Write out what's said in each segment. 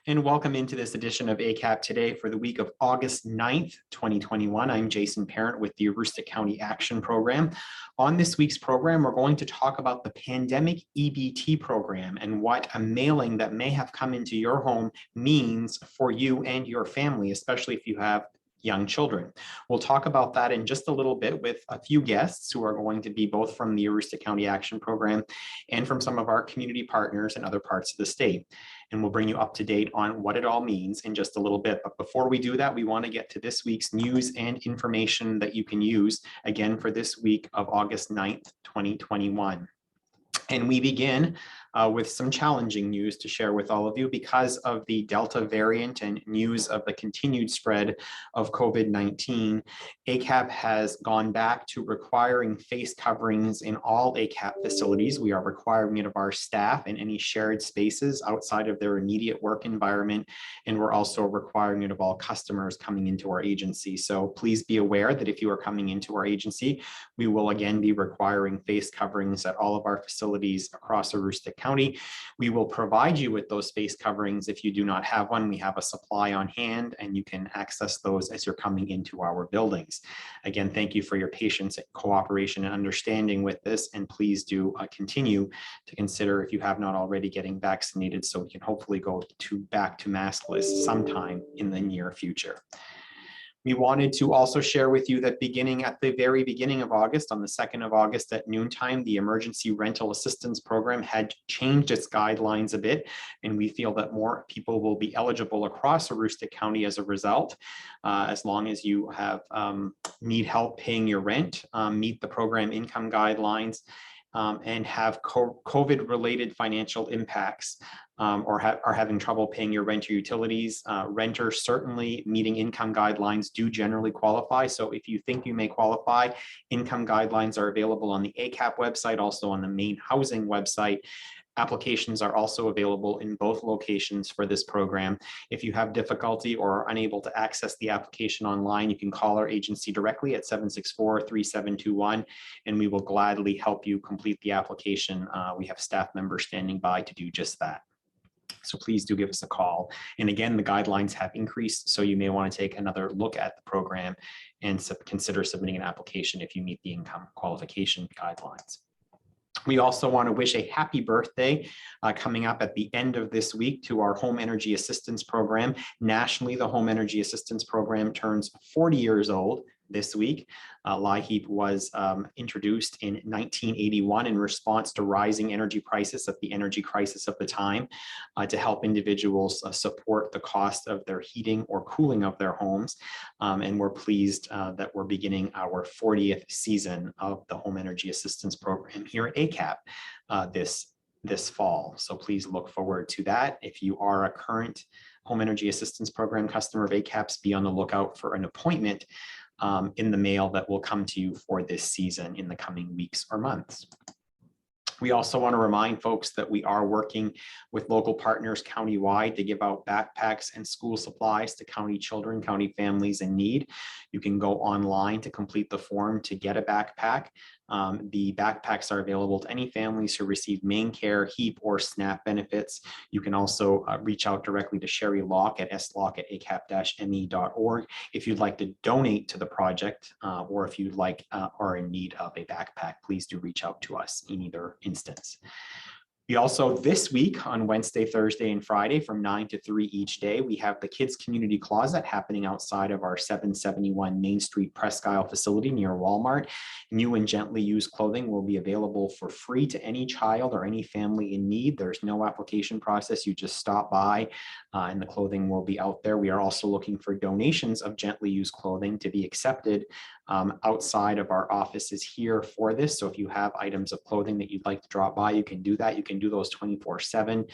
And welcome into this edition of ACAP Today for the week of August 9th, 2021. I'm Jason Parent with the Aroostook County Action Program. On this week's program, we're going to talk about the pandemic EBT program and what a mailing that may have come into your home means for you and your family, especially if you have young children. We'll talk about that in just a little bit with a few guests who are going to be both from the Aroostook County Action Program and from some of our community partners in other parts of the state. And we'll bring you up to date on what it all means in just a little bit. But before we do that, we want to get to this week's news and information that you can use again for this week of August 9th, 2021. And we begin with some challenging news to share with all of you because of the Delta variant and news of the continued spread of COVID-19. ACAP has gone back to requiring face coverings in all ACAP facilities. We are requiring it of our staff in any shared spaces outside of their immediate work environment. And we're also requiring it of all customers coming into our agency. So please be aware that if you are coming into our agency, we will again be requiring face coverings at all of our facilities across Aroostook County. We will provide you with those face coverings if you do not have one. We have a supply on hand and you can access those as you're coming into our buildings. Again, thank you for your patience, cooperation, and understanding with this. And please do continue to consider, if you have not already, getting vaccinated so we can hopefully go back to maskless sometime in the near future. We wanted to also share with you that beginning at the very beginning of August, on the 2nd of August at noontime, the Emergency Rental Assistance Program had changed its guidelines a bit, and we feel that more people will be eligible across Aroostook County as a result, as long as you have need help paying your rent, meet the program income guidelines, and have COVID-related financial impacts or are having trouble paying your rent or utilities. Renters certainly meeting income guidelines do generally qualify. So if you think you may qualify, income guidelines are available on the ACAP website, also on the main housing website. Applications are also available in both locations for this program. If you have difficulty or are unable to access the application online, you can call our agency directly at 764-3721, and we will gladly help you complete the application. We have staff members standing by to do just that. So please do give us a call. And again, the guidelines have increased, so you may want to take another look at the program and consider submitting an application if you meet the income qualification guidelines. We also want to wish a happy birthday coming up at the end of this week to our Home Energy Assistance Program. Nationally, the Home Energy Assistance Program turns 40 years old this week. LIHEAP was introduced in 1981 in response to rising energy prices of the energy crisis of the time to help individuals support the cost of their heating or cooling of their homes. And we're pleased that we're beginning our 40th season of the Home Energy Assistance Program here at ACAP this fall. So please look forward to that. If you are a current Home Energy Assistance Program customer of ACAP's, be on the lookout for an appointment in the mail that will come to you for this season in the coming weeks or months. We also want to remind folks that we are working with local partners countywide to give out backpacks and school supplies to county children, county families in need. You can go online to complete the form to get a backpack. The backpacks are available to any families who receive main care, HEAP, or SNAP benefits. You can also reach out directly to Sherry Locke at slock@acap-me.org if you'd like to donate to the project, or if you'd like are in need of a backpack, please do reach out to us in either instance. We also, this week on Wednesday, Thursday, and Friday from 9 to 3 each day, we have the Kids Community Closet happening outside of our 771 Main Street Presque Isle facility near Walmart. New and gently used clothing will be available for free to any child or any family in need. There's no application process. You just stop by and the clothing will be out there. We are also looking for donations of gently used clothing to be accepted outside of our offices here for this. So if you have items of clothing that you'd like to drop by, you can do that. You can do those 24/7.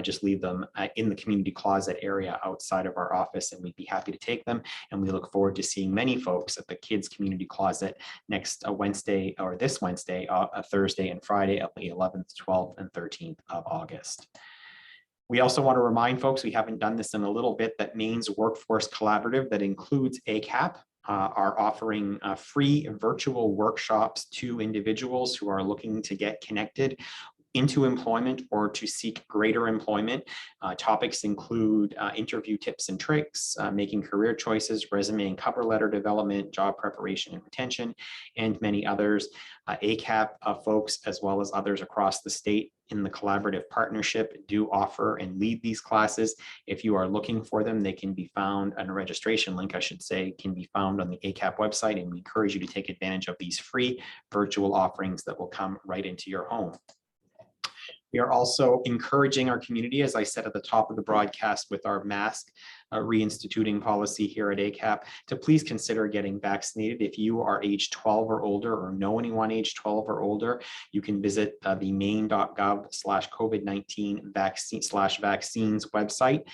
Just leave them in the community closet area outside of our office and we'd be happy to take them. And we look forward to seeing many folks at the Kids Community Closet next Wednesday, or this Wednesday, Thursday and Friday of the 11th, 12th, and 13th of August. We also want to remind folks, we haven't done this in a little bit, that Maine's Workforce Collaborative that includes ACAP are offering free virtual workshops to individuals who are looking to get connected into employment or to seek greater employment. Topics include interview tips and tricks, making career choices, resume and cover letter development, job preparation and retention, and many others. ACAP folks, as well as others across the state in the collaborative partnership, do offer and lead these classes. If you are looking for them, they can be found, and a registration link, I should say, can be found on the ACAP website, and we encourage you to take advantage of these free virtual offerings that will come right into your home. We are also encouraging our community, as I said at the top of the broadcast, with our mask reinstituting policy here at ACAP, to please consider getting vaccinated. If you are age 12 or older or know anyone age 12 or older, you can visit the maine.gov/COVID-19 vaccines website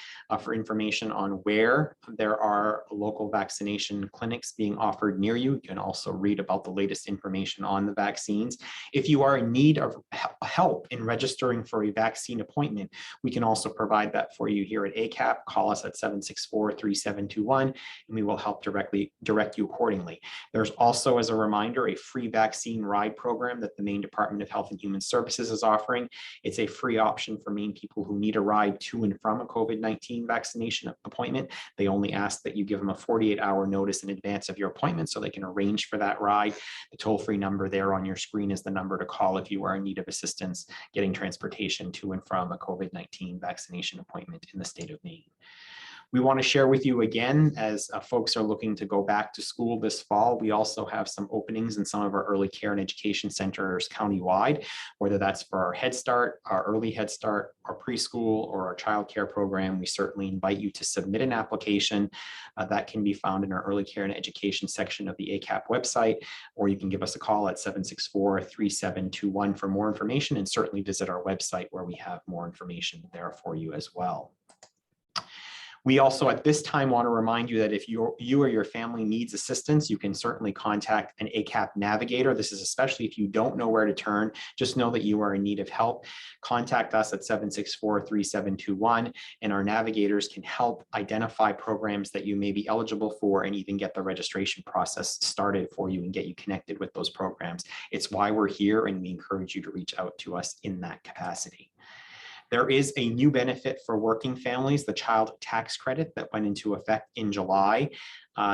for information on where there are local vaccination clinics being offered near you. You can also read about the latest information on the vaccines. If you are in need of help in registering for a vaccine appointment, we can also provide that for you here at ACAP. Call us at 764-3721, and we will help direct you accordingly. There's also, as a reminder, a free vaccine ride program that the Maine Department of Health and Human Services is offering. It's a free option for Maine people who need a ride to and from a COVID-19 vaccination appointment. They only ask that you give them a 48-hour notice in advance of your appointment so they can arrange for that ride. The toll-free number there on your screen is the number to call if you are in need of assistance getting transportation to and from a COVID-19 vaccination appointment in the state of Maine. We want to share with you again, as folks are looking to go back to school this fall, we also have some openings in some of our early care and education centers countywide, whether that's for our Head Start, our early Head Start, our preschool, or our child care program. We certainly invite you to submit an application that can be found in our early care and education section of the ACAP website, or you can give us a call at 764-3721 for more information, and certainly visit our website where we have more information there for you as well. We also at this time want to remind you that if you or your family needs assistance, you can certainly contact an ACAP Navigator. This is especially if you don't know where to turn. Just know that you are in need of help. Contact us at 764-3721, and our Navigators can help identify programs that you may be eligible for and even get the registration process started for you and get you connected with those programs. It's why we're here, and we encourage you to reach out to us in that capacity. There is a new benefit for working families, the child tax credit that went into effect in July.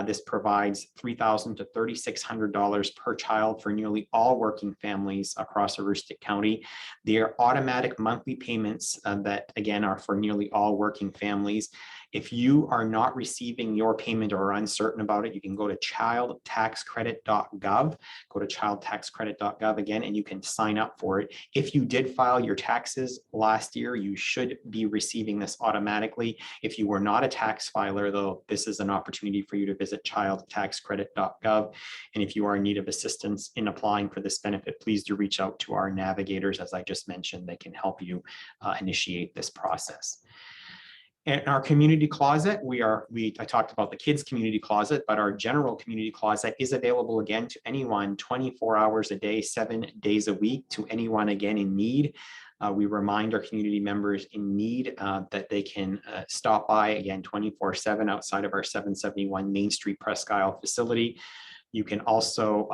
This provides $3,000 to $3,600 per child for nearly all working families across Aroostook County. They are automatic monthly payments that, again, are for nearly all working families. If you are not receiving your payment or are uncertain about it, you can go to childtaxcredit.gov. Go to childtaxcredit.gov again, and you can sign up for it. If you did file your taxes last year, you should be receiving this automatically. If you were not a tax filer, though, this is an opportunity for you to visit childtaxcredit.gov. And if you are in need of assistance in applying for this benefit, please do reach out to our Navigators. As I just mentioned, they can help you initiate this process. In our community closet, I talked about the kids community closet, but our general community closet is available again to anyone 24 hours a day, 7 days a week, to anyone again in need. We remind our community members in need that they can stop by again 24/7 outside of our 771 Main Street Presque Isle facility. You can also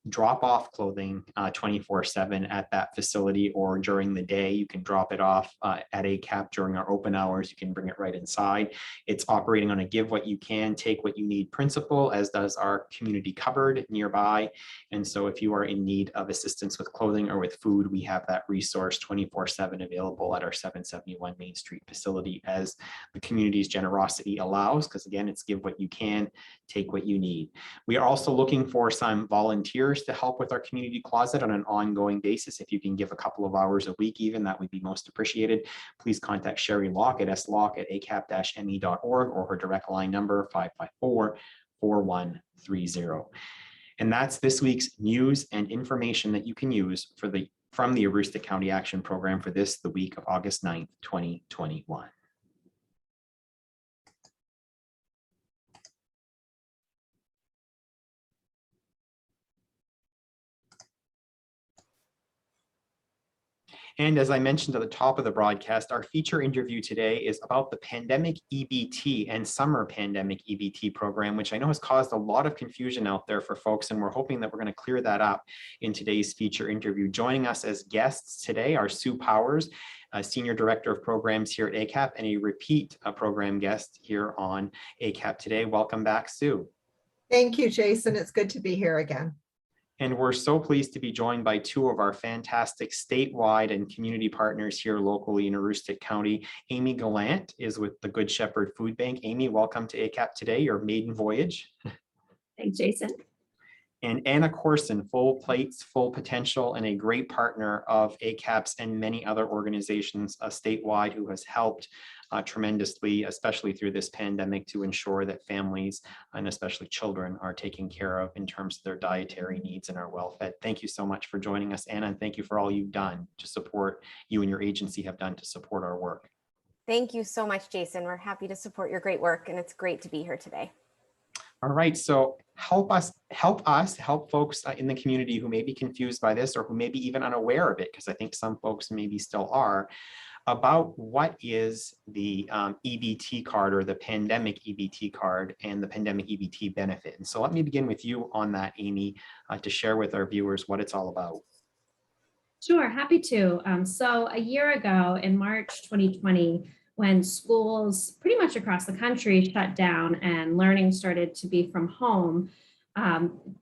drop off clothing 24/7 at that facility, or during the day, you can drop it off at ACAP during our open hours. You can bring it right inside. It's operating on a give what you can, take what you need principle, as does our community cupboard nearby. And so if you are in need of assistance with clothing or with food, we have that resource 24/7 available at our 771 Main Street facility, as the community's generosity allows, because again, it's give what you can, take what you need. We are also looking for some volunteers to help with our community closet on an ongoing basis. If you can give a couple of hours a week even, that would be most appreciated. Please contact Sherry Locke at slock@acap-me.org, or her direct line number 554-4130. And that's this week's news and information that you can use from the Aroostook County Action Program for the week of August 9th, 2021. And as I mentioned at the top of the broadcast, our feature interview today is about the pandemic EBT and summer pandemic EBT program, which I know has caused a lot of confusion out there for folks, and we're hoping that we're going to clear that up in today's feature interview. Joining us as guests today are Sue Powers, Senior Director of Programs here at ACAP, and a repeat program guest here on ACAP Today. Welcome back, Sue. Thank you, Jason. It's good to be here again. And we're so pleased to be joined by two of our fantastic statewide and community partners here locally in Aroostook County. Amy Gallant is with the Good Shepard Food Bank. Amy, welcome to ACAP Today, your maiden voyage. Thanks, Jason. And Anna Korsen, full plates, full potential, and a great partner of ACAP's and many other organizations statewide who has helped tremendously, especially through this pandemic, to ensure that families and especially children are taken care of in terms of their dietary needs and are well fed. Thank you so much for joining us, Anna, and thank you for all you've done to support, you and your agency have done to support our work. Thank you so much, Jason. We're happy to support your great work, and it's great to be here today. All right, so help folks in the community who may be confused by this or who may be even unaware of it, because I think some folks maybe still are, about what is the EBT card or the pandemic EBT card and the pandemic EBT benefit. And so let me begin with you on that, Amy, to share with our viewers what it's all about. Sure, happy to. So a year ago in March 2020, when schools pretty much across the country shut down and learning started to be from home,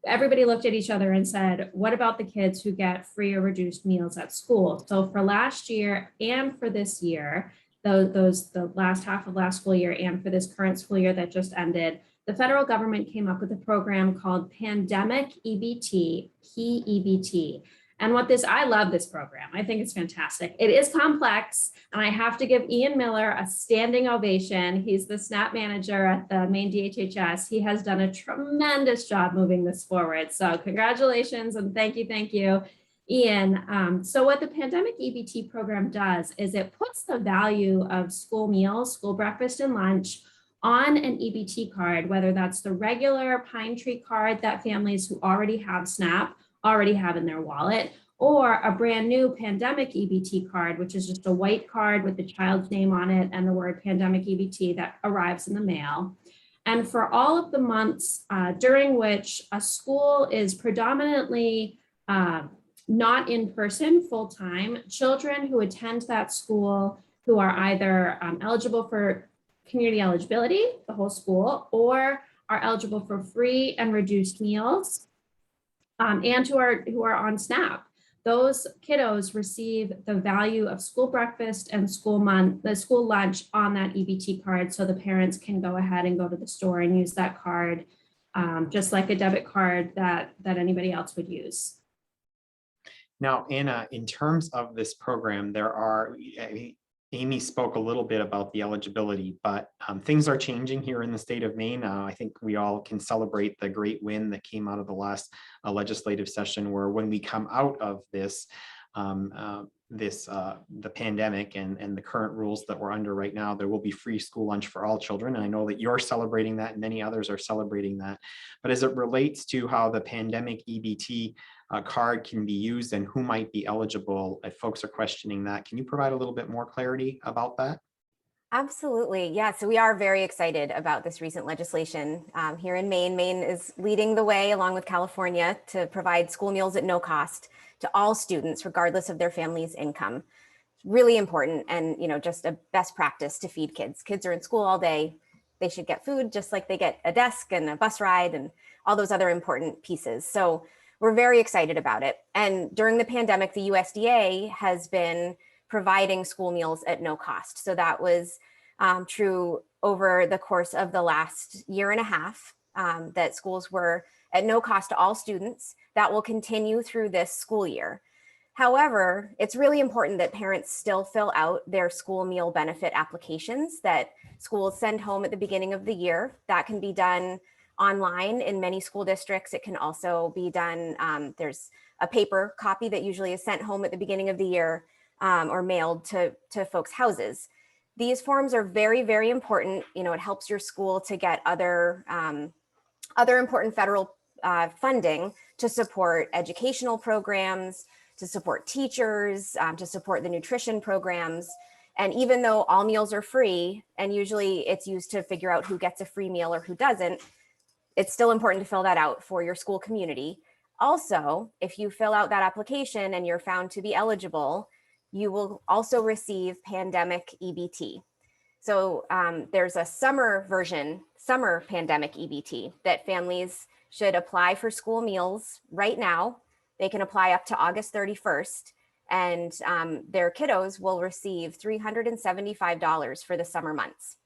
everybody looked at each other and said, what about the kids who get free or reduced meals at school? So for last year and for this year, the last half of last school year and for this current school year that just ended, the federal government came up with a program called Pandemic EBT, PEBT. And I love this program. I think it's fantastic. It is complex, and I have to give Ian Miller a standing ovation. He's the SNAP manager at the Maine DHHS. He has done a tremendous job moving this forward. So congratulations and thank you, Ian. So what the Pandemic EBT program does is it puts the value of school meals, school breakfast and lunch on an EBT card, whether that's the regular Pine Tree card that families who already have SNAP already have in their wallet, or a brand new pandemic EBT card, which is just a white card with the child's name on it and the word pandemic EBT that arrives in the mail. And for all of the months during which a school is predominantly not in person full-time, children who attend that school who are either eligible for community eligibility, the whole school, or are eligible for free and reduced meals, and who are on SNAP. Those kiddos receive the value of school breakfast and the school lunch on that EBT card, so the parents can go ahead and go to the store and use that card just like a debit card that anybody else would use. Now, Anna, in terms of this program, Amy spoke a little bit about the eligibility, but things are changing here in the state of Maine. I think we all can celebrate the great win that came out of the last legislative session, where when we come out of this, the pandemic and the current rules that we're under right now, there will be free school lunch for all children. And I know that you're celebrating that and many others are celebrating that. But as it relates to how the pandemic EBT card can be used and who might be eligible, if folks are questioning that, can you provide a little bit more clarity about that? Absolutely. Yeah, so we are very excited about this recent legislation here in Maine. Maine is leading the way along with California to provide school meals at no cost to all students, regardless of their family's income. Really important, and just a best practice to feed kids. Kids are in school all day. They should get food just like they get a desk and a bus ride and all those other important pieces. So we're very excited about it. And during the pandemic, the USDA has been providing school meals at no cost. So that was true over the course of the last year and a half, that schools were at no cost to all students. That will continue through this school year. However, it's really important that parents still fill out their school meal benefit applications that schools send home at the beginning of the year. That can be done online in many school districts. It can also be done, there's a paper copy that usually is sent home at the beginning of the year or mailed to folks' houses. These forms are very, very important. It helps your school to get other important federal funding to support educational programs, to support teachers, to support the nutrition programs. And even though all meals are free, and usually it's used to figure out who gets a free meal or who doesn't, it's still important to fill that out for your school community. Also, if you fill out that application and you're found to be eligible, you will also receive pandemic EBT. So there's a summer pandemic EBT that families should apply for school meals right now. They can apply up to August 31st, and their kiddos will receive $375 for the summer months.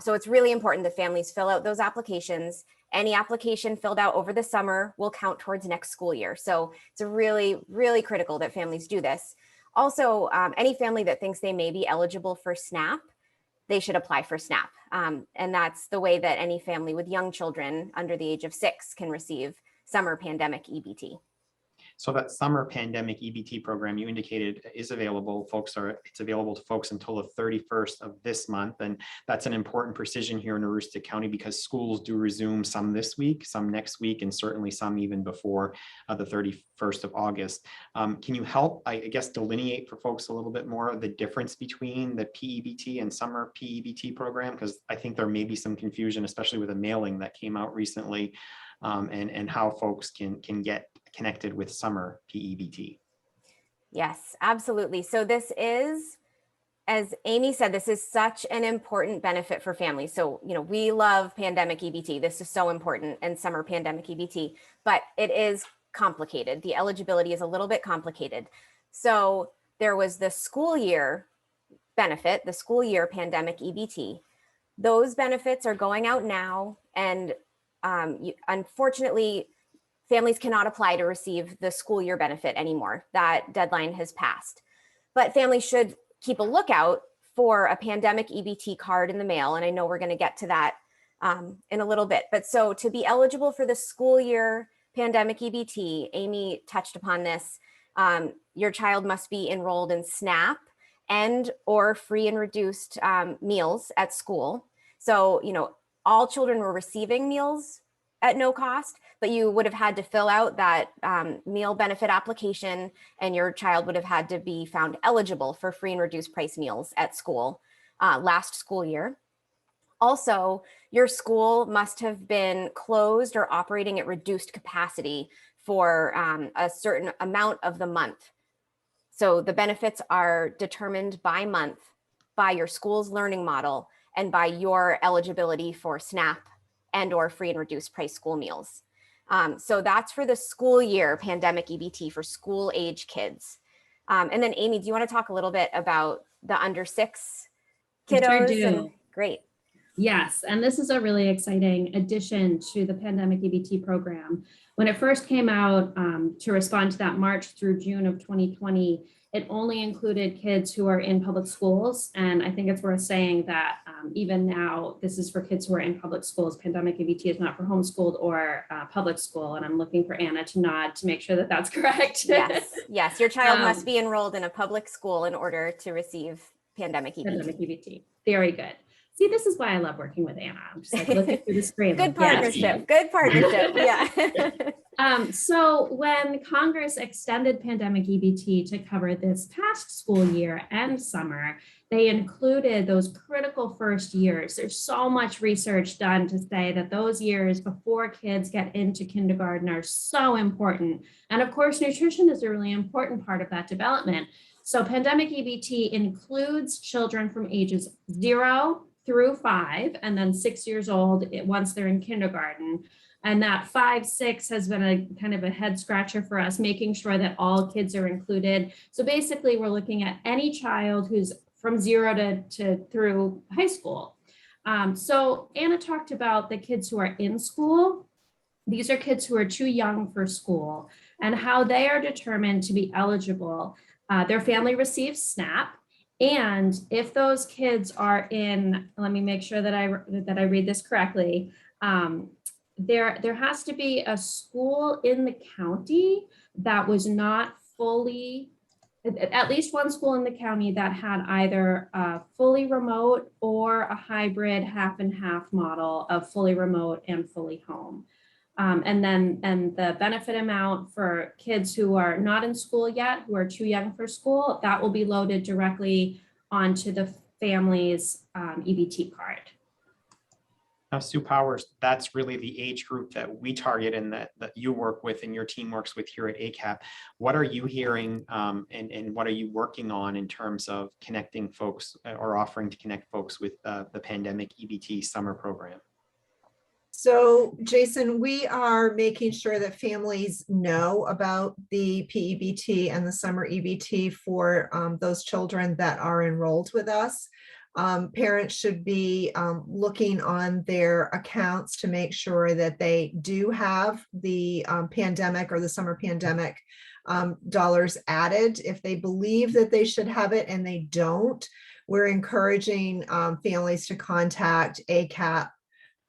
So it's really important that families fill out those applications. Any application filled out over the summer will count towards next school year. So it's really, really critical that families do this. Also, any family that thinks they may be eligible for SNAP, they should apply for SNAP. And that's the way that any family with young children under the age of 6 can receive summer pandemic EBT. So that summer pandemic EBT program you indicated is available. It's available to folks until the 31st of this month. And that's an important precision here in Aroostook County because schools do resume some this week, some next week, and certainly some even before the 31st of August. Can you help, I guess, delineate for folks a little bit more of the difference between the PEBT and summer PEBT program? Because I think there may be some confusion, especially with a mailing that came out recently, and how folks can get connected with summer PEBT. Yes, absolutely. So this is, as Amy said, this is such an important benefit for families. So, we love pandemic EBT. This is so important, and summer pandemic EBT, but it is complicated. The eligibility is a little bit complicated. So there was the school year benefit, the school year pandemic EBT. Those benefits are going out now, and unfortunately, families cannot apply to receive the school year benefit anymore. That deadline has passed. But families should keep a lookout for a pandemic EBT card in the mail. And I know we're going to get to that in a little bit. But so to be eligible for the school year pandemic EBT, Amy touched upon this, your child must be enrolled in SNAP and or free and reduced meals at school. So, all children were receiving meals at no cost, but you would have had to fill out that meal benefit application, and your child would have had to be found eligible for free and reduced price meals at school last school year. Also, your school must have been closed or operating at reduced capacity for a certain amount of the month. So the benefits are determined by month by your school's learning model and by your eligibility for SNAP and or free and reduced price school meals. So that's for the school year pandemic EBT for school age kids. And then Amy, do you want to talk a little bit about the under 6 kiddos? Sure do. Great. Yes, and this is a really exciting addition to the pandemic EBT program. When it first came out to respond to that March through June of 2020, it only included kids who are in public schools. And I think it's worth saying that even now, this is for kids who are in public schools. Pandemic EBT is not for homeschooled or public school. And I'm looking for Anna to nod to make sure that that's correct. Yes, your child must be enrolled in a public school in order to receive pandemic EBT. Pandemic EBT. Very good. See, this is why I love working with Anna. I'm just like looking through the screen. Good partnership. Good partnership. Yeah. So when Congress extended pandemic EBT to cover this past school year and summer, they included those critical first years. There's so much research done to say that those years before kids get into kindergarten are so important. And of course, nutrition is a really important part of that development. So pandemic EBT includes children from ages 0 through 5, and then 6 years old once they're in kindergarten. And that 5, 6 has been a kind of a head scratcher for us, making sure that all kids are included. So basically, we're looking at any child who's from 0 to through high school. So Anna talked about the kids who are in school. These are kids who are too young for school, and how they are determined to be eligible. Their family receives SNAP. And if those kids are in, let me make sure that I read this correctly. There has to be a school in the county that was not fully, at least one school in the county that had either a fully remote or a hybrid half and half model of fully remote and fully home. And the benefit amount for kids who are not in school yet, who are too young for school, that will be loaded directly onto the family's EBT card. Now, Sue Powers, that's really the age group that we target and that you work with and your team works with here at ACAP. What are you hearing and what are you working on in terms of connecting folks or offering to connect folks with the pandemic EBT summer program? So, Jason, we are making sure that families know about the PEBT and the summer EBT for those children that are enrolled with us. Parents should be looking on their accounts to make sure that they do have the pandemic or the summer pandemic dollars added. If they believe that they should have it and they don't, we're encouraging families to contact ACAP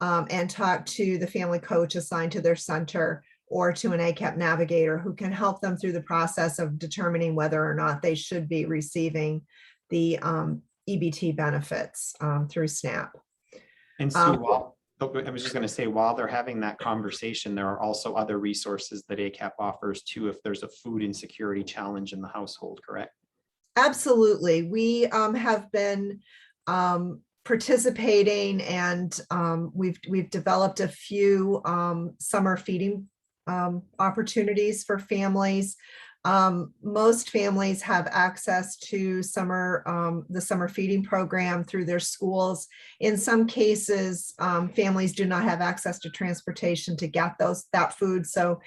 and talk to the family coach assigned to their center or to an ACAP navigator who can help them through the process of determining whether or not they should be receiving the EBT benefits through SNAP. And Sue, I was just going to say, while they're having that conversation, there are also other resources that ACAP offers too, if there's a food insecurity challenge in the household, correct? Absolutely. We have been participating and we've developed a few summer feeding opportunities for families. Most families have access to the summer feeding program through their schools. In some cases, families do not have access to transportation to get that food. So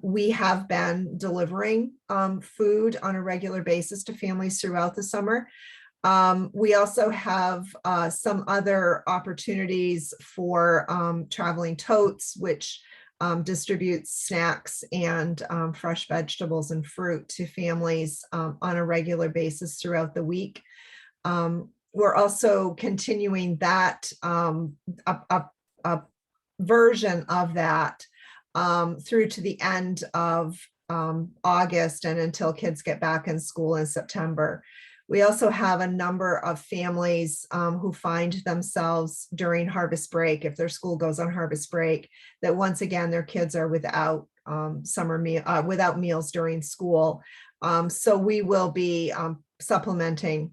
we have been delivering food on a regular basis to families throughout the summer. We also have some other opportunities for traveling totes, which distributes snacks and fresh vegetables and fruit to families on a regular basis throughout the week. We're also continuing that a version of that through to the end of August and until kids get back in school in September. We also have a number of families who find themselves during harvest break, if their school goes on harvest break, that once again their kids are without without meals during school. So we will be supplementing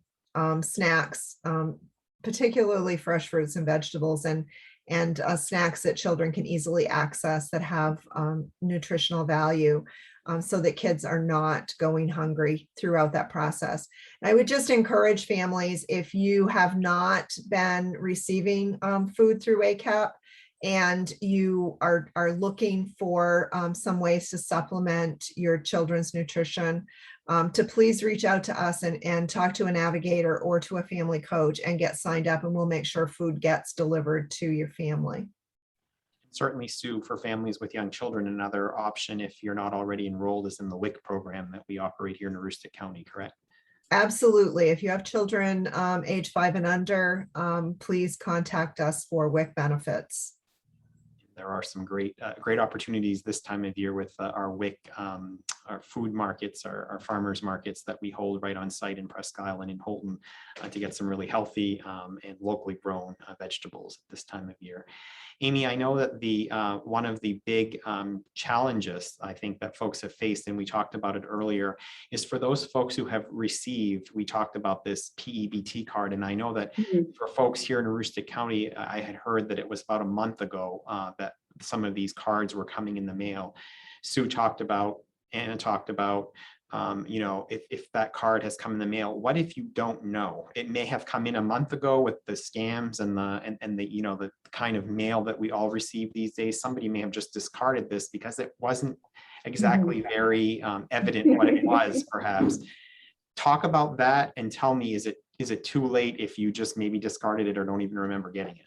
snacks, particularly fresh fruits and vegetables, and snacks that children can easily access that have nutritional value. So that kids are not going hungry throughout that process. And I would just encourage families, if you have not been receiving food through ACAP and you are looking for some ways to supplement your children's nutrition, to please reach out to us and talk to a navigator or to a family coach and get signed up, and we'll make sure food gets delivered to your family. Certainly, Sue, for families with young children, another option, if you're not already enrolled, is in the WIC program that we operate here in Aroostook County, correct? Absolutely. If you have children age 5 and under, please contact us for WIC benefits. There are some great opportunities this time of year with our WIC, our food markets, our farmers markets that we hold right on site in Presque Isle and in Holton to get some really healthy and locally grown vegetables at this time of year. Amy, I know that one of the big challenges I think that folks have faced, and we talked about it earlier, is for those folks who have received, we talked about this PEBT card, and I know that for folks here in Aroostook County, I had heard that it was about a month ago that some of these cards were coming in the mail. Sue talked about, Anna talked about, if that card has come in the mail, what if you don't know? It may have come in a month ago with the scams and the kind of mail that we all receive these days. Somebody may have just discarded this because it wasn't exactly very evident what it was, perhaps. Talk about that and tell me, is it too late if you just maybe discarded it or don't even remember getting it?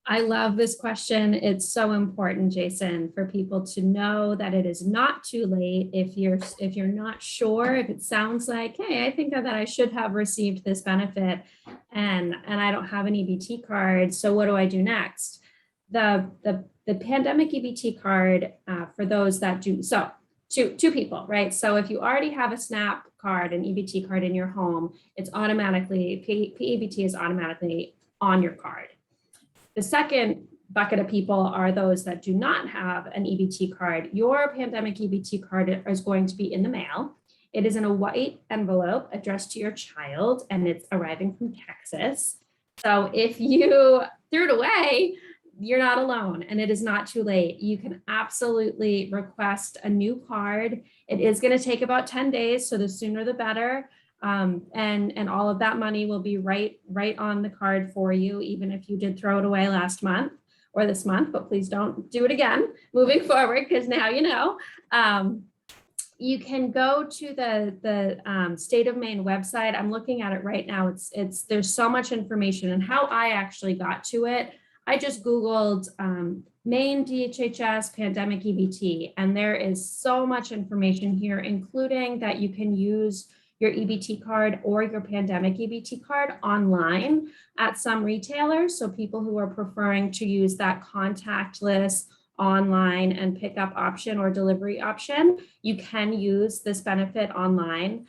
I love this question. It's so important, Jason, for people to know that it is not too late if you're not sure, if it sounds like, hey, I think that I should have received this benefit and I don't have an EBT card. So what do I do next? The pandemic EBT card for those that do, so two people, right? So if you already have a SNAP card, an EBT card in your home, it's automatically, PEBT is automatically on your card. The second bucket of people are those that do not have an EBT card. Your pandemic EBT card is going to be in the mail. It is in a white envelope addressed to your child, and it's arriving from Texas. So if you threw it away, you're not alone, and it is not too late. You can absolutely request a new card. It is going to take about 10 days, so the sooner the better. And all of that money will be right on the card for you, even if you did throw it away last month or this month, but please don't do it again moving forward, because now you know. You can go to the State of Maine website. I'm looking at it right now. There's so much information, and how I actually got to it, I just Googled Maine DHHS pandemic EBT, and there is so much information here, including that you can use your EBT card or your pandemic EBT card online at some retailers. So people who are preferring to use that contactless online and pickup option or delivery option, you can use this benefit online.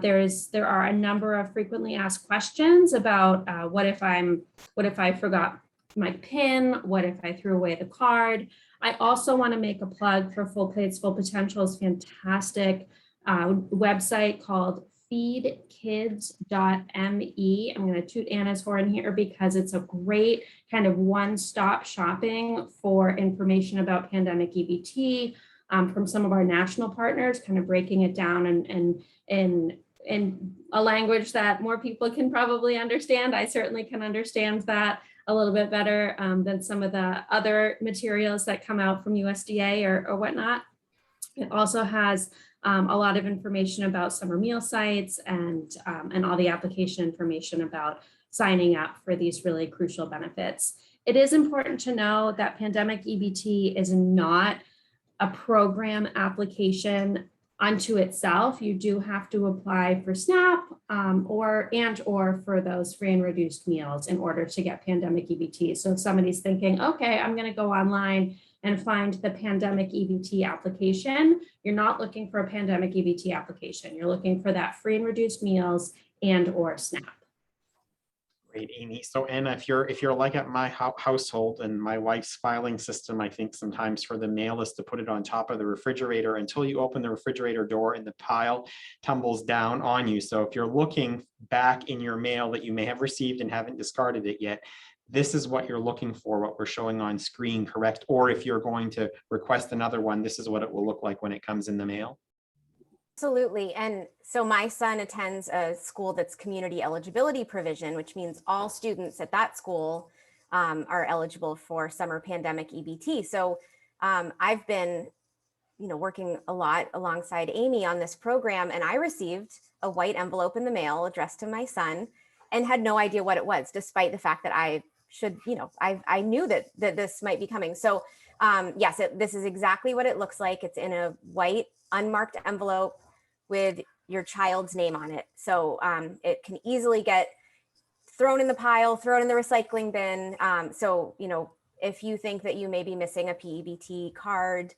There are a number of frequently asked questions about what if I forgot my PIN? What if I threw away the card? I also want to make a plug for Full Plates, Full Potential's fantastic website called feedkids.me. I'm going to toot Anna's horn here because it's a great kind of one-stop shopping for information about pandemic EBT from some of our national partners, kind of breaking it down and in a language that more people can probably understand. I certainly can understand that a little bit better than some of the other materials that come out from USDA or whatnot. It also has a lot of information about summer meal sites and all the application information about signing up for these really crucial benefits. It is important to know that pandemic EBT is not a program application unto itself. You do have to apply for SNAP or for those free and reduced meals in order to get pandemic EBT. So if somebody's thinking, okay, I'm going to go online and find the pandemic EBT application, you're not looking for a pandemic EBT application. You're looking for that free and reduced meals or SNAP. Great, Amy. So Anna, if you're like at my household, and my wife's filing system, I think sometimes for the mail is to put it on top of the refrigerator until you open the refrigerator door and the pile tumbles down on you. So if you're looking back in your mail that you may have received and haven't discarded it yet, this is what you're looking for, what we're showing on screen, correct? Or if you're going to request another one, this is what it will look like when it comes in the mail. Absolutely. And so my son attends a school that's community eligibility provision, which means all students at that school are eligible for summer pandemic EBT. So I've been, working a lot alongside Amy on this program, and I received a white envelope in the mail addressed to my son and had no idea what it was, despite the fact that I knew that this might be coming. So yes, this is exactly what it looks like. It's in a white unmarked envelope with your child's name on it. So it can easily get thrown in the pile, thrown in the recycling bin. So, if you think that you may be missing a PEBT card,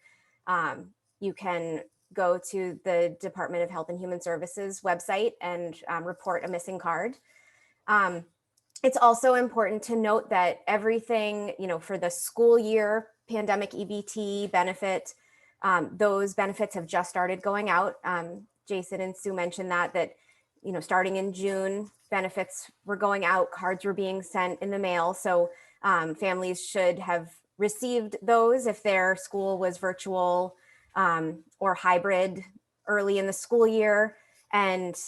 you can go to the Department of Health and Human Services website and report a missing card. It's also important to note that everything, for the school year pandemic EBT benefit, those benefits have just started going out. Jason and Sue mentioned that starting in June, benefits were going out, cards were being sent in the mail. So families should have received those if their school was virtual or hybrid early in the school year. And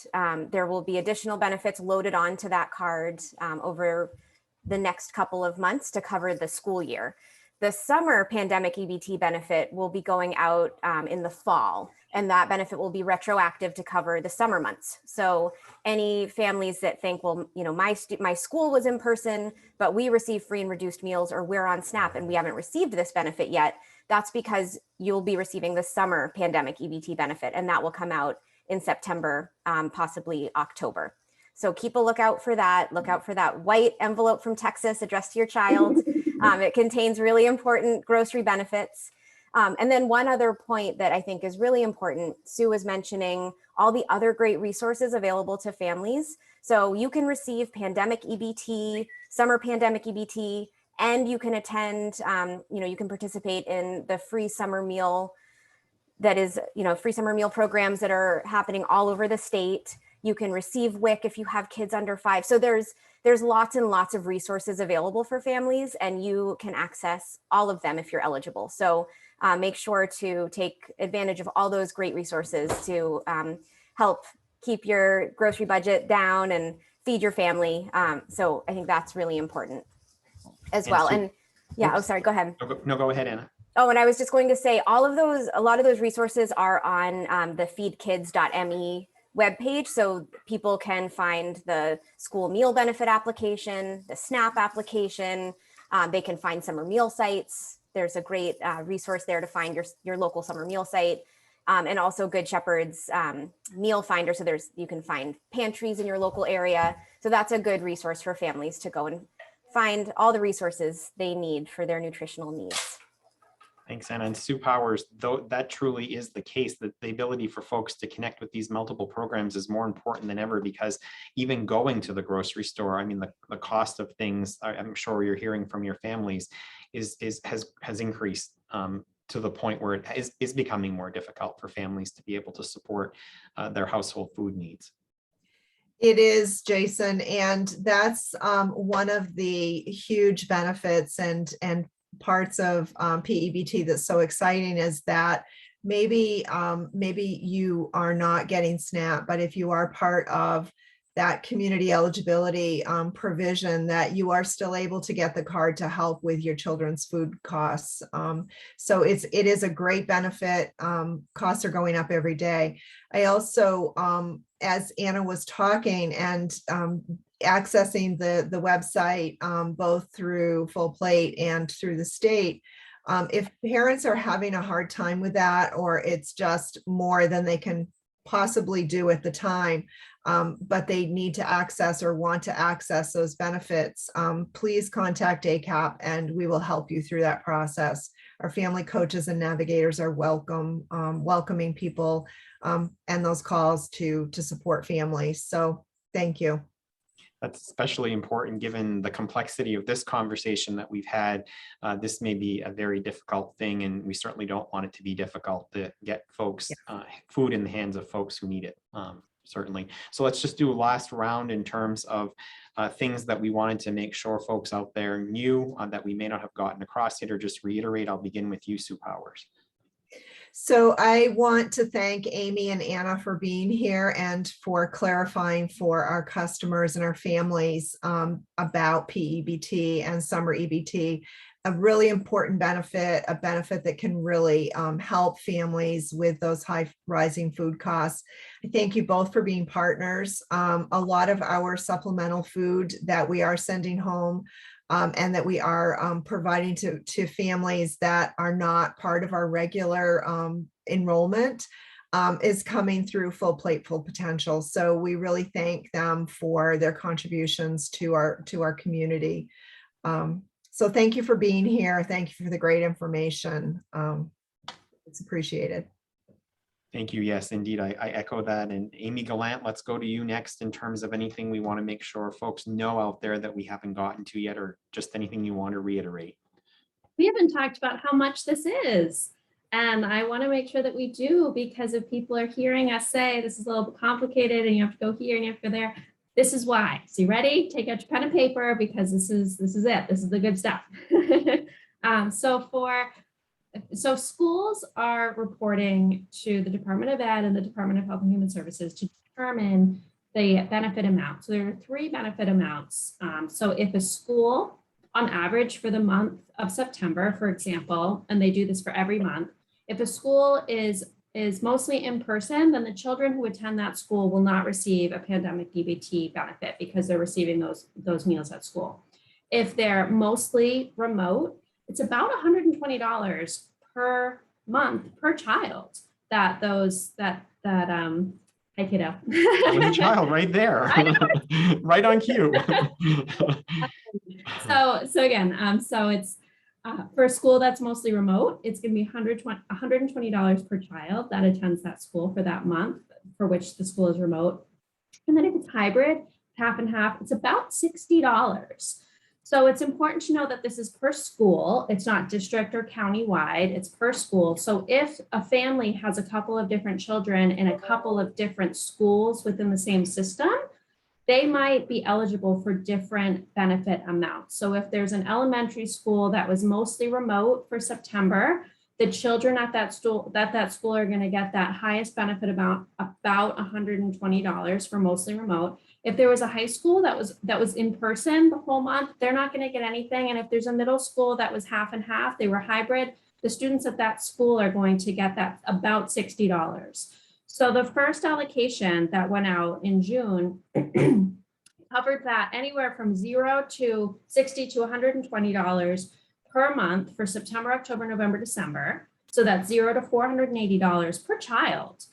there will be additional benefits loaded onto that card over the next couple of months to cover the school year. The summer pandemic EBT benefit will be going out in the fall, and that benefit will be retroactive to cover the summer months. So any families that think, well, my school was in person, but we receive free and reduced meals, or we're on SNAP and we haven't received this benefit yet, that's because you'll be receiving the summer pandemic EBT benefit, and that will come out in September, possibly October. So keep a lookout for that. Look out for that white envelope from Texas addressed to your child. It contains really important grocery benefits. And then one other point that I think is really important, Sue was mentioning all the other great resources available to families. So you can receive pandemic EBT, summer pandemic EBT And you can attend, you can participate in the free summer meal that is, free summer meal programs that are happening all over the state. You can receive WIC if you have kids under 5. So there's lots and lots of resources available for families, and you can access all of them if you're eligible. So make sure to take advantage of all those great resources to help keep your grocery budget down and feed your family. So I think that's really important as well. And yeah, oh, sorry, go ahead. No, go ahead, Anna. Oh, and I was just going to say a lot of those resources are on the feedkids.me webpage. So people can find the school meal benefit application, the SNAP application. They can find summer meal sites. There's a great resource there to find your local summer meal site. And also Good Shepherd's meal finder. So you can find pantries in your local area. So that's a good resource for families to go and find all the resources they need for their nutritional needs. Thanks, Anna. And Sue Powers, though that truly is the case, that the ability for folks to connect with these multiple programs is more important than ever, because even going to the grocery store, I mean, the cost of things, I'm sure you're hearing from your families, has increased to the point where it is becoming more difficult for families to be able to support their household food needs. It is, Jason, and that's one of the huge benefits and parts of PEBT that's so exciting, is that maybe you are not getting SNAP, but if you are part of that community eligibility provision, that you are still able to get the card to help with your children's food costs. So it is a great benefit. Costs are going up every day. I also, as Anna was talking and accessing the website, both through Full Plate and through the state, if parents are having a hard time with that, or it's just more than they can possibly do at the time, but they need to access or want to access those benefits, please contact ACAP and we will help you through that process. Our family coaches and navigators are welcoming people and those calls to support families. So thank you. That's especially important given the complexity of this conversation that we've had. This may be a very difficult thing, and we certainly don't want it to be difficult to get folks food in the hands of folks who need it, certainly. So let's just do a last round in terms of things that we wanted to make sure folks out there knew that we may not have gotten across yet, or just reiterate. I'll begin with you, Sue Powers. So I want to thank Amy and Anna for being here and for clarifying for our customers and our families about PEBT and summer EBT, a really important benefit, a benefit that can really help families with those high rising food costs. I thank you both for being partners. A lot of our supplemental food that we are sending home and that we are providing to families that are not part of our regular enrollment is coming through Full Plate, Full Potential. So we really thank them for their contributions to our community. So thank you for being here. Thank you for the great information. It's appreciated. Thank you. Yes, indeed. I echo that. And Amy Gallant, let's go to you next in terms of anything we want to make sure folks know out there that we haven't gotten to yet, or just anything you want to reiterate. We haven't talked about how much this is. And I want to make sure that we do, because if people are hearing us say this is a little bit complicated and you have to go here and you have to go there, this is why. So you ready? Take out your pen and paper, because this is it. This is the good stuff. So schools are reporting to the Department of Ed and the Department of Health and Human Services to determine the benefit amount. So there are 3 benefit amounts. So if a school, on average for the month of September, for example, and they do this for every month, if a school is mostly in person, then the children who attend that school will not receive a pandemic EBT benefit because they're receiving those meals at school. If they're mostly remote, it's about $120 per month per child that hi kiddo. One child right there, right on cue. So again, so it's for a school that's mostly remote, it's going to be $120 per child that attends that school for that month for which the school is remote. And then if it's hybrid, half and half, it's about $60. So it's important to know that this is per school. It's not district or county-wide, it's per school. So if a family has a couple of different children in a couple of different schools within the same system, they might be eligible for different benefit amounts. So if there's an elementary school that was mostly remote for September, the children at that school are going to get that highest benefit amount, about $120 for mostly remote. If there was a high school that was in person the whole month, they're not going to get anything. And if there's a middle school that was half and half, they were hybrid, the students at that school are going to get that about $60. So the first allocation that went out in June covered that anywhere from $0 to $60 to $120 per month for September, October, November, December. So that's $0 to $480 per child.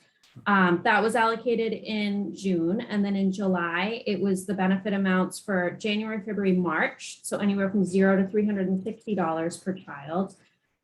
That was allocated in June. And then in July, it was the benefit amounts for January, February, March. So anywhere from $0 to $360 per child.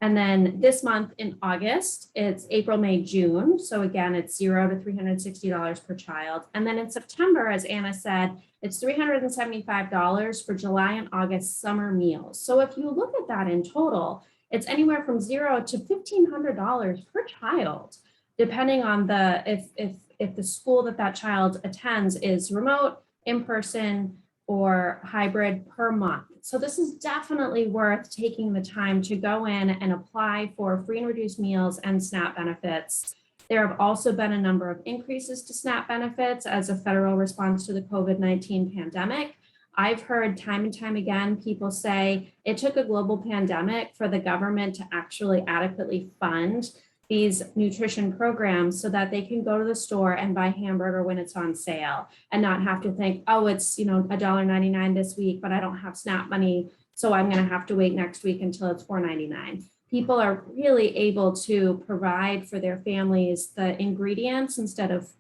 And then this month in August, it's April, May, June. So again, it's $0 to $360 per child. And then in September, as Anna said, it's $375 for July and August summer meals. So if you look at that in total, it's anywhere from $0 to $1,500 per child, depending on if the school that child attends is remote, in person, or hybrid per month. So this is definitely worth taking the time to go in and apply for free and reduced meals and SNAP benefits. There have also been a number of increases to SNAP benefits as a federal response to the COVID-19 pandemic. I've heard time and time again, people say it took a global pandemic for the government to actually adequately fund these nutrition programs so that they can go to the store and buy hamburger when it's on sale and not have to think, oh, it's $1.99 this week, but I don't have SNAP money, so I'm going to have to wait next week until it's $4.99. People are really able to provide for their families the ingredients instead of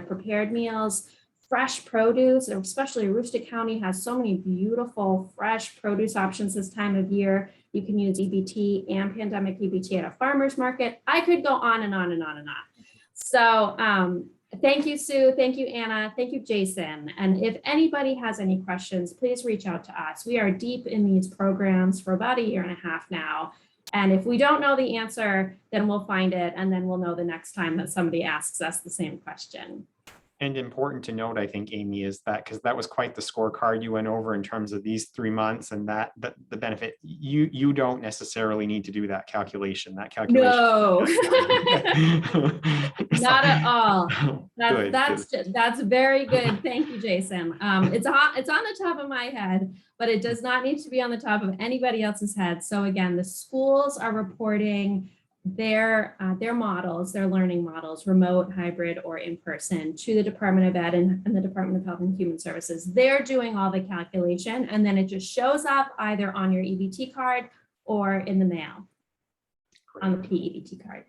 prepared meals. Fresh produce, especially Aroostook County has so many beautiful fresh produce options this time of year. You can use EBT and pandemic EBT at a farmer's market. I could go on and on and on and on. So thank you, Sue. Thank you, Anna. Thank you, Jason. And if anybody has any questions, please reach out to us. We are deep in these programs for about 1.5 years now. And if we don't know the answer, then we'll find it. And then we'll know the next time that somebody asks us the same question. And important to note, I think, Amy, is that because that was quite the scorecard you went over in terms of these 3 months and that the benefit, you don't necessarily need to do that calculation. No, not at all. Good. That's very good. Thank you, Jason. It's on the top of my head, but it does not need to be on the top of anybody else's head. So again, the schools are reporting their models, their learning models, remote, hybrid, or in person, to the Department of Ed and the Department of Health and Human Services. They're doing all the calculation, and then it just shows up either on your EBT card or in the mail on the PEBT card.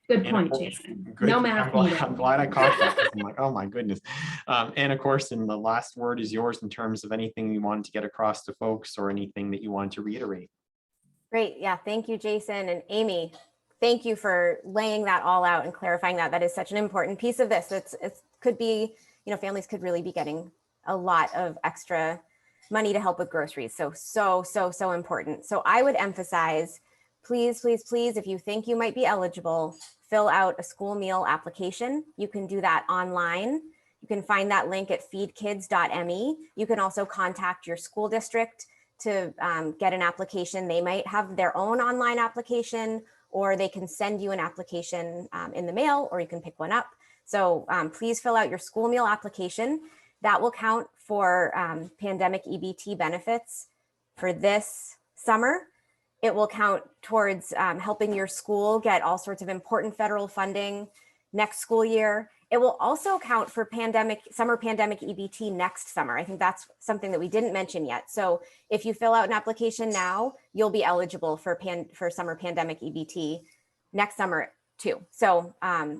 Good point, Jason. Good. No math needed. I'm glad I caught that. I'm like, oh my goodness. Anna Korsen, the last word is yours in terms of anything you wanted to get across to folks or anything that you want to reiterate. Great. Yeah. Thank you, Jason and Amy. Thank you for laying that all out and clarifying that. That is such an important piece of this. It could be, families could really be getting a lot of extra money to help with groceries. So important. So I would emphasize, please, please, please, if you think you might be eligible, fill out a school meal application. You can do that online. You can find that link at feedkids.me. You can also contact your school district to get an application. They might have their own online application, or they can send you an application in the mail, or you can pick one up. So please fill out your school meal application. That will count for pandemic EBT benefits for this summer. It will count towards helping your school get all sorts of important federal funding next school year. It will also count for summer pandemic EBT next summer. I think that's something that we didn't mention yet. So if you fill out an application now, you'll be eligible for summer pandemic EBT next summer too. So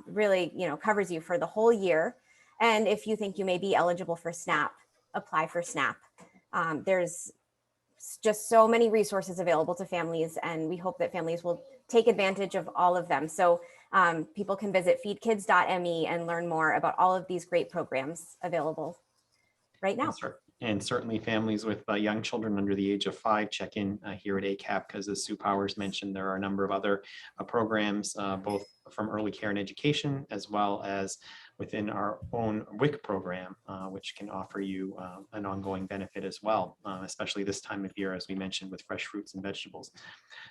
really, covers you for the whole year. And if you think you may be eligible for SNAP, apply for SNAP. There's just so many resources available to families, and we hope that families will take advantage of all of them. So people can visit feedkids.me and learn more about all of these great programs available right now. And certainly families with young children under the age of 5 check in here at ACAP, because as Sue Powers mentioned, there are a number of other programs, both from early care and education, as well as within our own WIC program, which can offer you an ongoing benefit as well, especially this time of year, as we mentioned, with fresh fruits and vegetables.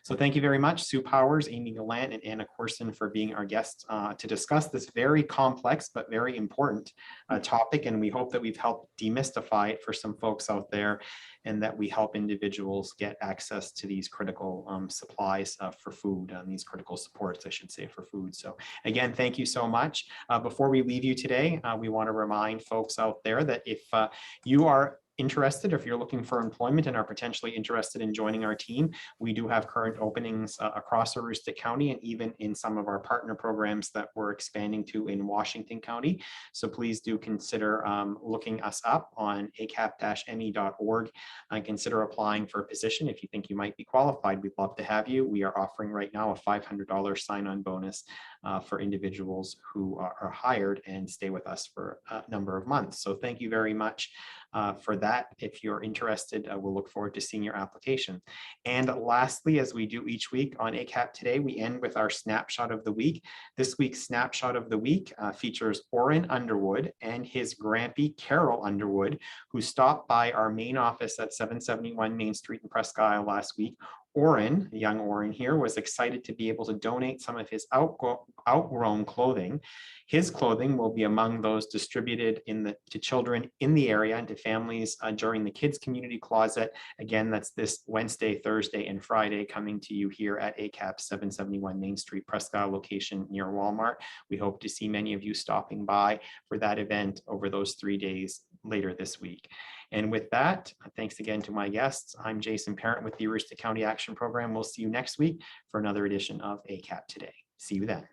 So thank you very much, Sue Powers, Amy Gallant, and Anna Korsen for being our guests to discuss this very complex but very important topic. And we hope that we've helped demystify it for some folks out there, and that we help individuals get access to these critical supplies for food, these critical supports, I should say, for food. So again, thank you so much. Before we leave you today, we want to remind folks out there that if you are interested, or if you're looking for employment and are potentially interested in joining our team, we do have current openings across Aroostook County, and even in some of our partner programs that we're expanding to in Washington County. So please do consider looking us up on acap-me.org and consider applying for a position if you think you might be qualified. We'd love to have you. We are offering right now a $500 sign-on bonus for individuals who are hired and stay with us for a number of months. So thank you very much for that. If you're interested, we'll look forward to seeing your application. And lastly, as we do each week on ACAP Today, we end with our snapshot of the week. This week's snapshot of the week features Orrin Underwood and his grampy Carol Underwood, who stopped by our main office at 771 Main Street in Presque Isle last week. Orrin, young Orrin here, was excited to be able to donate some of his outgrown clothing. His clothing will be among those distributed to children in the area and to families during the Kids Community Closet. Again, that's this Wednesday, Thursday, and Friday, coming to you here at ACAP 771 Main Street, Presque Isle location near Walmart. We hope to see many of you stopping by for that event over those 3 days later this week. And with that, thanks again to my guests. I'm Jason Parent with the Aroostook County Action Program. We'll see you next week for another edition of ACAP Today. See you then.